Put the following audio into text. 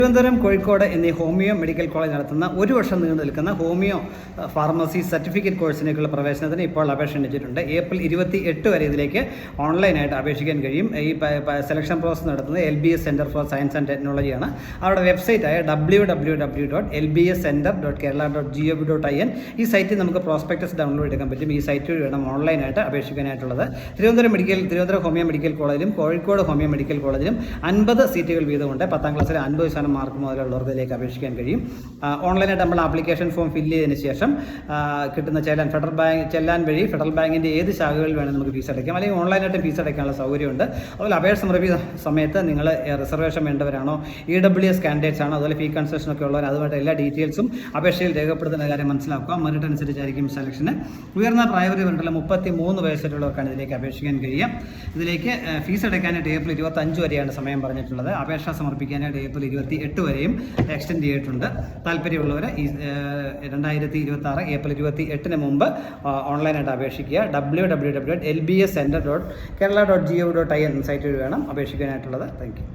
തിരുവനന്തപുരം, കോഴിക്കോട് എന്നീ homeo medical college നടത്തുന്ന 1 വർഷം നീണ്ടു നിൽക്കുന്ന ഹോമിയോ ഫാർമസി സർട്ടിഫിക്കറ്റ് കോഴ്സിലേക്കുള്ള പ്രവേശനത്തിന് ഇപ്പോൾ അപേക്ഷ ക്ഷണിച്ചിട്ടുണ്ട്. ഏപ്രിൽ 28 വരെ ഇതിലേക്ക് ഓൺലൈനായിട്ട് അപേക്ഷിക്കാൻ കഴിയും. ഈ സെലക്ഷൻ പ്രോസസ് നടത്തുന്നത് LBS center for science and ടെക്നോളജിയാണ്. അവരുടെ വെബ്സൈറ്റായ www.lbscenter.kerala.gov.in ഈ സൈറ്റിൽ നമുക്ക് പ്രോസ്പെക്ടസ് ഡൗൺലോഡ് എടുക്കാൻ പറ്റും. ഈ സൈറ്റ് വഴി വേണം ഓൺലൈനായിട്ട് അപേക്ഷിക്കാനായിട്ടുള്ളത്. തിരുവനന്തപുരം ഹോമിയോ മെഡിക്കൽ കോളേജിലും കോഴിക്കോട് ഹോമിയോ മെഡിക്കൽ കോളേജിലും 50 സീറ്റുകൾ വീതമുണ്ട്. 10ാം ക്ലാസ്സിൽ 50% മാർക്ക് മുതലുള്ളവർക്കിലേക്ക് അപേക്ഷിക്കാൻ കഴിയും. ഓൺലൈനായിട്ട് നമ്മൾ ആപ്ലിക്കേഷൻ ഫോം ഫില്ല് ചെയ്തതിന് ശേഷം കിട്ടുന്ന ചെല്ലാൻ വഴി ഫെഡറൽ ബാങ്കിൻ്റെ ഏത് ശാഖകളിൽ വേണമെങ്കിൽ നമുക്ക് ഫീസ് അടയ്ക്കാം, അല്ലെങ്കിൽ ഓൺലൈനായിട്ട് ഫീസ് അടയ്ക്കാനുള്ള സൗകര്യമുണ്ട്. അതുപോലെ അപേക്ഷ സമർപ്പിക്കുന്ന സമയത്ത് നിങ്ങൾ റിസർവേഷൻ വേണ്ടവരാണോ, EWS കാൻഡിഡേറ്റ്സ് ആണോ, അതുപോലെ ഫീ കൺസെഷൻ ഒക്കെ ഉള്ളവർ, അതുമായിട്ട് എല്ലാ ഡീറ്റെയിൽസും അപേക്ഷയിൽ രേഖപ്പെടുത്തുന്ന കാര്യം മനസ്സിലാക്കുക. മെറിറ്റ് അനുസരിച്ചായിരിക്കും സെലക്ഷന്. ഉയർന്ന പ്രായപരിധി വേണ്ടുള്ള 33 വയസ്സുള്ളവർക്കാണ് ഇതിലേക്ക് അപേക്ഷിക്കാൻ കഴിയുക. ഇതിലേക്ക് ഫീസ് അടയ്ക്കാനായിട്ട് ഏപ്രിൽ 25 വരെയാണ് സമയം പറഞ്ഞിട്ടുള്ളത്. അപേക്ഷ സമർപ്പിക്കാനായിട്ട് ഏപ്രിൽ 28 വരെയും എക്സ്റ്റെൻഡ് ചെയ്തിട്ടുണ്ട്. താല്പര്യമുള്ളവർ ഈ 2026 ഏപ്രിൽ 28 മുമ്പ് ഓൺലൈനായിട്ട് അപേക്ഷിക്കുക. www.lbscenter.kerala.gov.in സൈറ്റ് വഴി വേണം അപേക്ഷിക്കാനായിട്ടുള്ളത്. Thank you.